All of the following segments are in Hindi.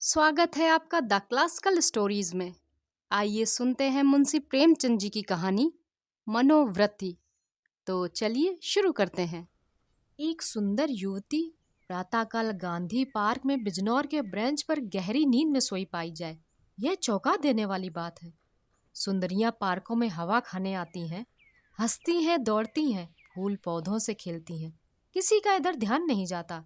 स्वागत है आपका द क्लासिकल स्टोरीज में। आइए सुनते हैं मुंशी प्रेमचंद जी की कहानी मनोवृत्ति। तो चलिए शुरू करते हैं। एक सुंदर युवती प्रातःकाल गांधी पार्क में बिजनौर के ब्रेंच पर गहरी नींद में सोई पाई जाए, यह चौंका देने वाली बात है। सुंदरियां पार्कों में हवा खाने आती हैं, हंसती हैं, दौड़ती हैं, फूल पौधों से खेलती हैं, किसी का इधर ध्यान नहीं जाता।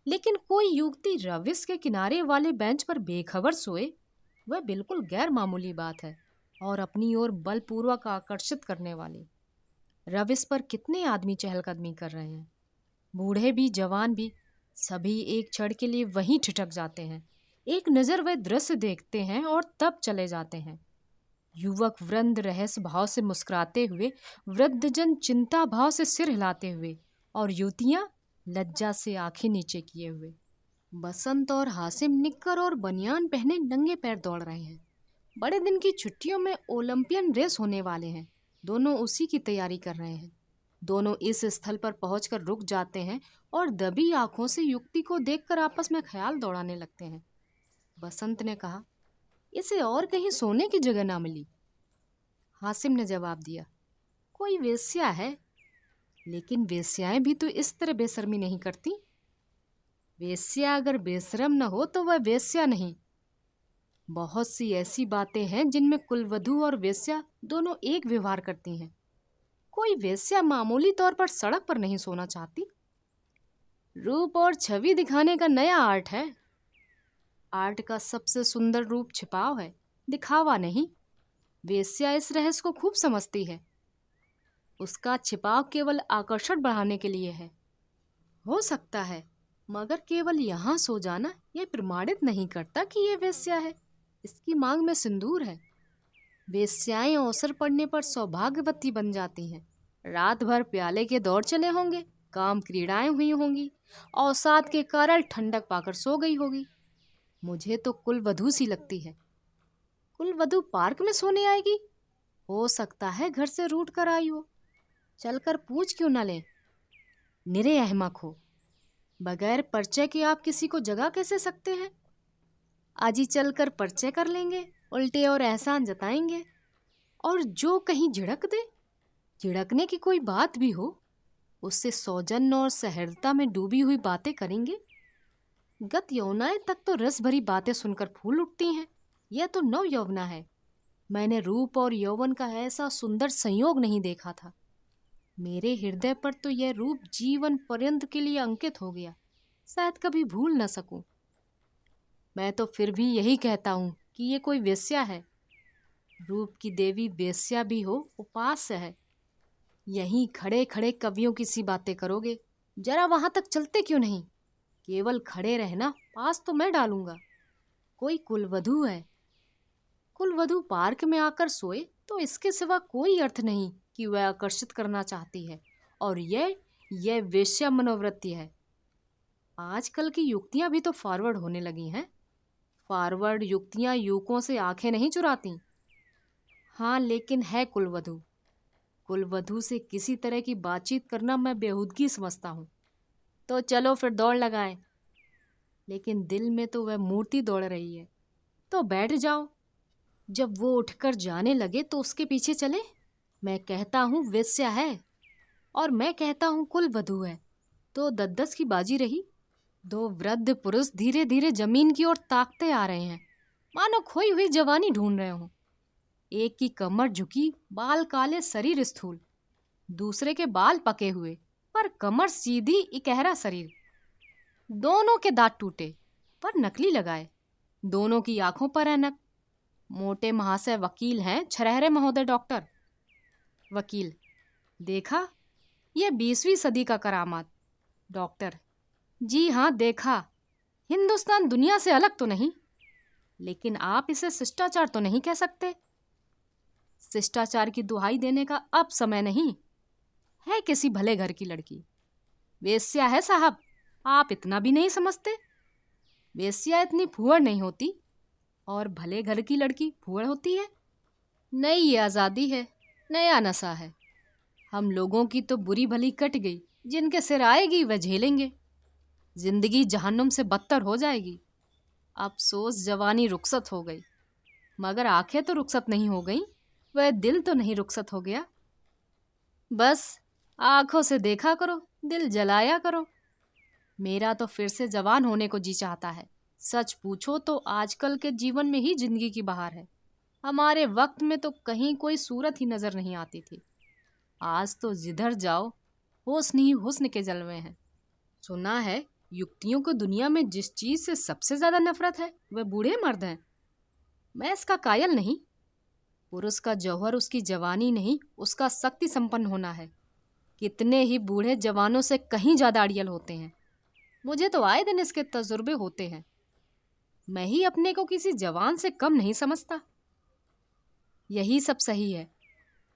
लेकिन कोई युवती रविश के किनारे वाले बेंच पर बेखबर सोए, वह बिल्कुल गैर मामूली बात है और अपनी ओर बलपूर्वक आकर्षित करने वाली। रविश पर कितने आदमी चहलकदमी कर रहे हैं, बूढ़े भी जवान भी, सभी एक क्षण के लिए वहीं ठिठक जाते हैं। एक नजर वह दृश्य देखते हैं और तब चले जाते हैं। युवक वृंद रहस्य भाव से मुस्कुराते हुए, वृद्धजन चिंता भाव से सिर हिलाते हुए और युवतियां लज्जा से आंखें नीचे किए हुए। बसंत और हासिम निक्कर और बनियान पहने नंगे पैर दौड़ रहे हैं। बड़े दिन की छुट्टियों में ओलंपियन रेस होने वाले हैं, दोनों उसी की तैयारी कर रहे हैं। दोनों इस स्थल पर पहुंचकर रुक जाते हैं और दबी आंखों से युक्ति को देखकर आपस में ख्याल दौड़ाने लगते हैं। बसंत ने कहा, इसे और कहीं सोने की जगह ना मिली। हासिम ने जवाब दिया, कोई वेश्या है, लेकिन वेश्याएं भी तो इस तरह बेशर्मी नहीं करती। वेश्या अगर बेशरम न हो तो वह वेश्या नहीं। बहुत सी ऐसी बातें हैं जिनमें कुलवधू और वेश्या दोनों एक व्यवहार करती हैं। कोई वेश्या मामूली तौर पर सड़क पर नहीं सोना चाहती। रूप और छवि दिखाने का नया आर्ट है। आर्ट का सबसे सुंदर रूप छिपाव है, दिखावा नहीं। वेश्या इस रहस्य को खूब समझती है। उसका छिपाव केवल आकर्षण बढ़ाने के लिए है। हो सकता है, मगर केवल यहाँ सो जाना यह प्रमाणित नहीं करता कि यह वेश्या है। इसकी मांग में सिंदूर है। वेश्याएं अवसर पड़ने पर सौभाग्यवती बन जाती हैं। रात भर प्याले के दौर चले होंगे, काम क्रीड़ाएं हुई होंगी, अवसाद के कारण ठंडक पाकर सो गई होगी। मुझे तो कुलवधू सी लगती है। कुलवधू पार्क में सोने आएगी? हो सकता है घर से रूठ कर आई हो। चलकर पूछ क्यों न लें? निरे अहमक हो। बगैर परिचय के आप किसी को जगा कैसे सकते हैं? आज ही चलकर परिचय कर लेंगे, उल्टे और एहसान जताएंगे। और जो कहीं झिड़क दे, झिड़कने की कोई बात भी हो, उससे सौजन्य और सहृदयता में डूबी हुई बातें करेंगे। गत यौवनाएं तक तो रस भरी बातें सुनकर फूल उठती हैं। यह तो नव यौवना है। मैंने रूप और यौवन का ऐसा सुंदर संयोग नहीं देखा था। मेरे हृदय पर तो यह रूप जीवन पर्यंत के लिए अंकित हो गया, शायद कभी भूल न सकूं। मैं तो फिर भी यही कहता हूं कि ये कोई वेश्या है। रूप की देवी वेश्या भी हो, उपास्य है। यहीं खड़े खड़े कवियों की सी बातें करोगे, जरा वहां तक चलते क्यों नहीं? केवल खड़े रहना, पास तो मैं डालूंगा। कोई कुलवधू है। कुलवधू पार्क में आकर सोए तो इसके सिवा कोई अर्थ नहीं कि वह आकर्षित करना चाहती है, और यह वेश्या मनोवृत्ति है। आजकल की युक्तियां भी तो फॉरवर्ड होने लगी हैं। फॉरवर्ड युक्तियां युवकों से आंखें नहीं चुराती। हाँ, लेकिन है कुलवधू। कुलवधू से किसी तरह की बातचीत करना मैं बेहूदगी समझता हूँ। तो चलो फिर दौड़ लगाएं। लेकिन दिल में तो वह मूर्ति दौड़ रही है। तो बैठ जाओ। जब वो उठकर जाने लगे तो उसके पीछे चले। मैं कहता हूँ वेश्या है और मैं कहता हूँ कुलवधू है, तो 10-10 की बाजी रही। दो वृद्ध पुरुष धीरे धीरे जमीन की ओर ताकते आ रहे हैं, मानो खोई हुई जवानी ढूंढ रहे हों। एक की कमर झुकी, बाल काले, शरीर स्थूल। दूसरे के बाल पके हुए पर कमर सीधी, इकहरा शरीर। दोनों के दांत टूटे पर नकली लगाए। दोनों की आंखों पर ऐनक। मोटे महाशय वकील हैं, छरहरे महोदय डॉक्टर। वकील, देखा, यह 20वीं सदी का करामात। डॉक्टर, जी हाँ देखा। हिंदुस्तान दुनिया से अलग तो नहीं, लेकिन आप इसे शिष्टाचार तो नहीं कह सकते। शिष्टाचार की दुहाई देने का अब समय नहीं है। किसी भले घर की लड़की वेश्या है साहब, आप इतना भी नहीं समझते। वेश्या इतनी फूहड़ नहीं होती, और भले घर की लड़की फूहड़ होती है। नई ये आज़ादी है, नया नशा है। हम लोगों की तो बुरी भली कट गई, जिनके सिर आएगी वह झेलेंगे। जिंदगी जहन्नुम से बदतर हो जाएगी। अफसोस जवानी रुखसत हो गई, मगर आंखें तो रुखसत नहीं हो गई, वह दिल तो नहीं रुखसत हो गया। बस आंखों से देखा करो, दिल जलाया करो। मेरा तो फिर से जवान होने को जी चाहता है। सच पूछो तो आजकल के जीवन में ही जिंदगी की बहार है। हमारे वक्त में तो कहीं कोई सूरत ही नजर नहीं आती थी। आज तो जिधर जाओ हुस्न ही हुस्न के जलवे हैं। सुना है युक्तियों को दुनिया में जिस चीज से सबसे ज्यादा नफरत है वह बूढ़े मर्द हैं। मैं इसका कायल नहीं। पुरुष का जौहर उसकी जवानी नहीं, उसका शक्ति संपन्न होना है। कितने ही बूढ़े जवानों से कहीं ज्यादा अड़ियल होते हैं। मुझे तो आए दिन इसके तजुर्बे होते हैं। मैं ही अपने को किसी जवान से कम नहीं समझता। यही सब सही है,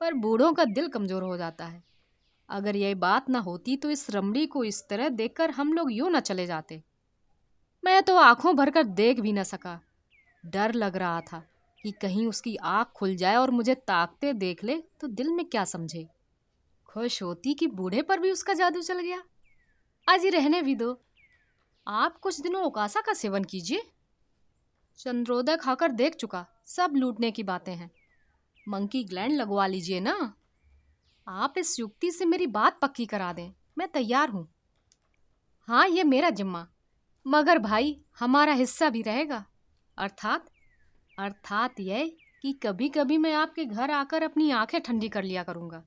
पर बूढ़ों का दिल कमजोर हो जाता है। अगर यह बात ना होती तो इस रमणी को इस तरह देखकर हम लोग यूं ना चले जाते। मैं तो आंखों भरकर देख भी न सका। डर लग रहा था कि कहीं उसकी आंख खुल जाए और मुझे ताकते देख ले तो दिल में क्या समझे। खुश होती कि बूढ़े पर भी उसका जादू चल गया। आज ही रहने भी दो। आप कुछ दिनों ओकासा का सेवन कीजिए। चंद्रोदय खाकर देख चुका, सब लूटने की बातें हैं। मंकी ग्लैंड लगवा लीजिए ना। आप इस युक्ति से मेरी बात पक्की करा दें, मैं तैयार हूं। हाँ, ये मेरा जिम्मा, मगर भाई हमारा हिस्सा भी रहेगा। अर्थात यह कि कभी कभी मैं आपके घर आकर अपनी आंखें ठंडी कर लिया करूंगा।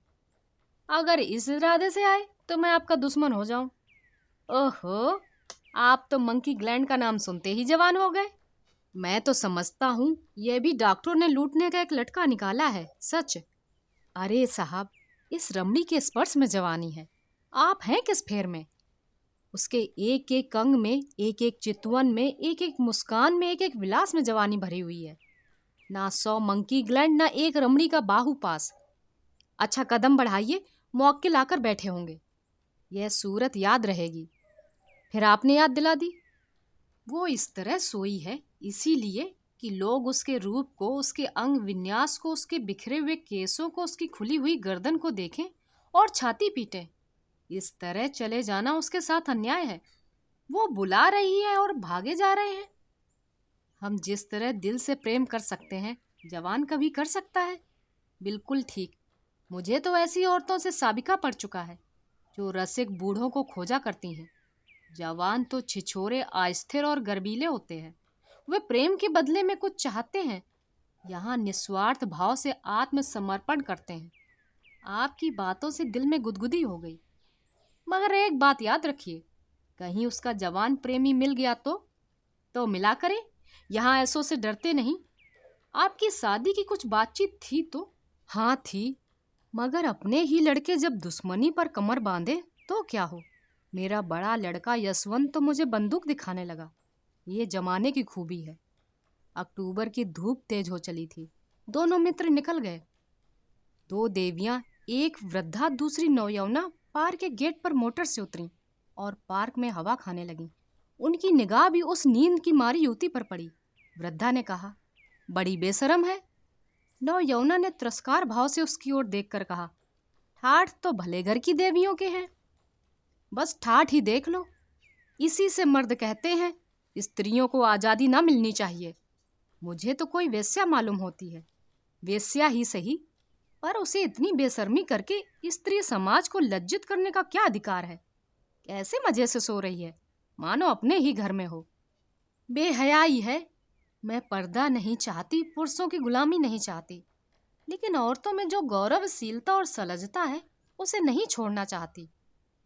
अगर इस इरादे से आए तो मैं आपका दुश्मन हो जाऊं। ओहो, आप तो मंकी ग्लैंड का नाम सुनते ही जवान हो गए। मैं तो समझता हूँ यह भी डॉक्टरों ने लूटने का एक लटका निकाला है। सच? अरे साहब, इस रमणी के स्पर्श में जवानी है। आप हैं किस फेर में? उसके एक एक अंग में, एक एक चितवन में, एक एक मुस्कान में, एक एक विलास में जवानी भरी हुई है। ना 100 मंकी ग्लैंड, ना एक रमणी का बाहु पास। अच्छा, कदम बढ़ाइए, मौक्किल आकर बैठे होंगे। यह सूरत याद रहेगी। फिर आपने याद दिला दी। वो इस तरह सोई है इसीलिए कि लोग उसके रूप को, उसके अंग विन्यास को, उसके बिखरे हुए केसों को, उसकी खुली हुई गर्दन को देखें और छाती पीटें। इस तरह चले जाना उसके साथ अन्याय है। वो बुला रही है और भागे जा रहे हैं। हम जिस तरह दिल से प्रेम कर सकते हैं, जवान कभी कर सकता है? बिल्कुल ठीक। मुझे तो ऐसी औरतों से साबिका पड़ चुका है जो रसिक बूढ़ों को खोजा करती हैं। जवान तो छिछोरे, अस्थिर और गर्बीले होते हैं। वे प्रेम के बदले में कुछ चाहते हैं। यहाँ निस्वार्थ भाव से आत्मसमर्पण करते हैं। आपकी बातों से दिल में गुदगुदी हो गई। मगर एक बात याद रखिए, कहीं उसका जवान प्रेमी मिल गया तो मिला करे। यहाँ ऐसों से डरते नहीं। आपकी शादी की कुछ बातचीत थी तो? हाँ थी, मगर अपने ही लड़के जब दुश्मनी पर कमर बांधे तो क्या हो। मेरा बड़ा लड़का यशवंत तो मुझे बंदूक दिखाने लगा। ये जमाने की खूबी है। अक्टूबर की धूप तेज हो चली थी। दोनों मित्र निकल गए। 2 देवियां, एक वृद्धा दूसरी नौयौवना, पार्क के गेट पर मोटर से उतरी और पार्क में हवा खाने लगीं। उनकी निगाह भी उस नींद की मारी युवती पर पड़ी। वृद्धा ने कहा, बड़ी बेशरम है। नौयौवना ने तिरस्कार भाव से उसकी ओर देखकर कहा, ठाठ तो भले घर की देवियों के हैं। बस ठाठ ही देख लो। इसी से मर्द कहते हैं स्त्रियों को आज़ादी ना मिलनी चाहिए। मुझे तो कोई वेश्या मालूम होती है। वेश्या ही सही, पर उसे इतनी बेशर्मी करके स्त्री समाज को लज्जित करने का क्या अधिकार है? कैसे मजे से सो रही है, मानो अपने ही घर में हो। बेहयाई है। मैं पर्दा नहीं चाहती, पुरुषों की गुलामी नहीं चाहती, लेकिन औरतों में जो गौरवशीलता और सलजता है उसे नहीं छोड़ना चाहती।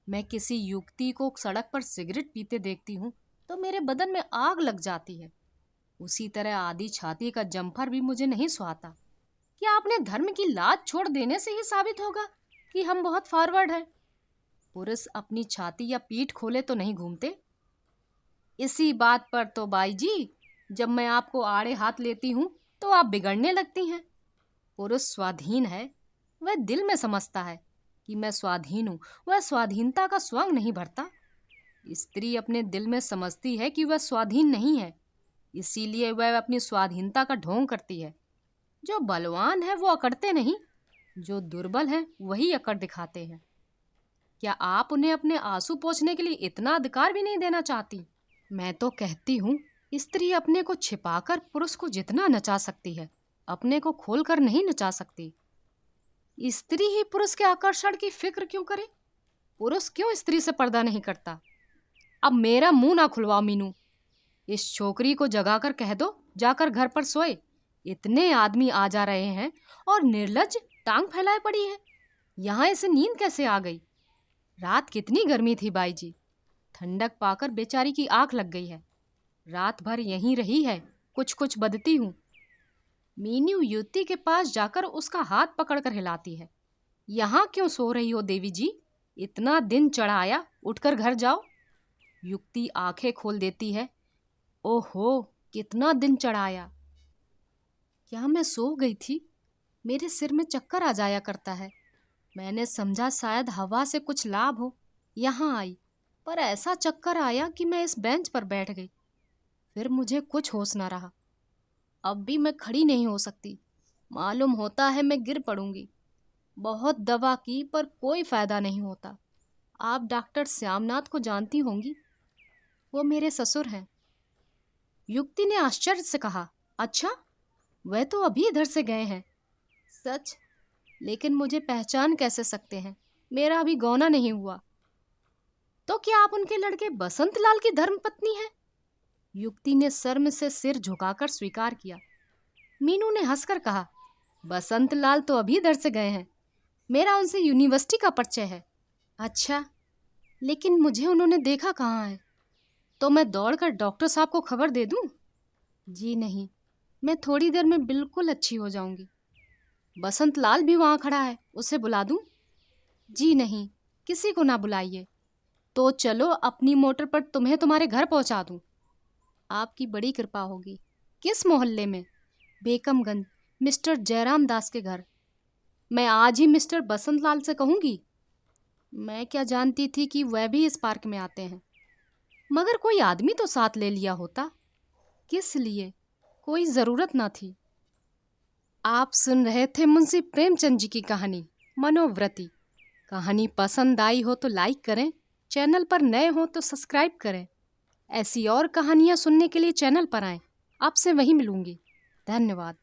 मैं किसी युवती को सड़क पर सिगरेट पीते देखती हूँ तो मेरे बदन में आग लग जाती है। उसी तरह आधी छाती का जम्फर भी मुझे नहीं सुहाता। क्या अपने धर्म की लाज छोड़ देने से ही साबित होगा कि हम बहुत फॉरवर्ड हैं? पुरुष अपनी छाती या पीठ खोले तो नहीं घूमते। इसी बात पर तो बाई जी, जब मैं आपको आड़े हाथ लेती हूँ तो आप बिगड़ने लगती हैं। पुरुष स्वाधीन है, वह दिल में समझता है कि मैं स्वाधीन हूँ। वह स्वाधीनता का स्वंग नहीं भरता। स्त्री अपने दिल में समझती है कि वह स्वाधीन नहीं है, इसीलिए वह अपनी स्वाधीनता का ढोंग करती है। जो बलवान है वो अकड़ते नहीं, जो दुर्बल है वही अकड़ दिखाते हैं। क्या आप उन्हें अपने आंसू पोंछने के लिए इतना अधिकार भी नहीं देना चाहती? मैं तो कहती हूँ स्त्री अपने को छिपाकर पुरुष को जितना नचा सकती है, अपने को खोलकर नहीं नचा सकती। स्त्री ही पुरुष के आकर्षण की फिक्र क्यों करे? पुरुष क्यों स्त्री से पर्दा नहीं करता? अब मेरा मुंह ना खुलवाओ मीनू। इस छोकरी को जगाकर कह दो जाकर घर पर सोए। इतने आदमी आ जा रहे हैं और निर्लज्ज टांग फैलाए पड़ी है। यहाँ इसे नींद कैसे आ गई? रात कितनी गर्मी थी बाई जी। ठंडक पाकर बेचारी की आंख लग गई है। रात भर यहीं रही है, कुछ कुछ बदती हूँ। मीनू युवती के पास जाकर उसका हाथ पकड़कर हिलाती है। यहाँ क्यों सो रही हो देवी जी? इतना दिन चढ़ाया, उठकर घर जाओ। युक्ति आंखें खोल देती है। ओहो, कितना दिन चढ़ाया। क्या मैं सो गई थी? मेरे सिर में चक्कर आ जाया करता है। मैंने समझा शायद हवा से कुछ लाभ हो, यहाँ आई, पर ऐसा चक्कर आया कि मैं इस बेंच पर बैठ गई। फिर मुझे कुछ होश ना रहा। अब भी मैं खड़ी नहीं हो सकती। मालूम होता है मैं गिर पड़ूंगी। बहुत दवा की पर कोई फायदा नहीं होता। आप डॉक्टर श्यामनाथ को जानती होंगी, वो मेरे ससुर हैं। युक्ति ने आश्चर्य से कहा, अच्छा, वह तो अभी इधर से गए हैं। सच? लेकिन मुझे पहचान कैसे सकते हैं? मेरा अभी गौना नहीं हुआ। तो क्या आप उनके लड़के बसंत लाल की धर्मपत्नी हैं? युक्ति ने शर्म से सिर झुकाकर स्वीकार किया। मीनू ने हंसकर कहा, बसंत लाल तो अभी इधर से गए हैं। मेरा उनसे यूनिवर्सिटी का परिचय है। अच्छा, लेकिन मुझे उन्होंने देखा कहाँ है? तो मैं दौड़कर डॉक्टर साहब को खबर दे दूं? जी नहीं, मैं थोड़ी देर में बिल्कुल अच्छी हो जाऊंगी। बसंत लाल भी वहाँ खड़ा है, उसे बुला दूं? जी नहीं, किसी को ना बुलाइए। तो चलो अपनी मोटर पर तुम्हें तुम्हारे घर पहुँचा दूं। आपकी बड़ी कृपा होगी। किस मोहल्ले में? बेकमगंज, मिस्टर जयराम दास के घर। मैं आज ही मिस्टर बसंत लाल से कहूँगी। मैं क्या जानती थी कि वह भी इस पार्क में आते हैं। मगर कोई आदमी तो साथ ले लिया होता। किस लिए? कोई ज़रूरत ना थी। आप सुन रहे थे मुंशी प्रेमचंद जी की कहानी मनोव्रती। कहानी पसंद आई हो तो लाइक करें, चैनल पर नए हो तो सब्सक्राइब करें। ऐसी और कहानियाँ सुनने के लिए चैनल पर आएं। आपसे वहीं मिलूंगी। धन्यवाद।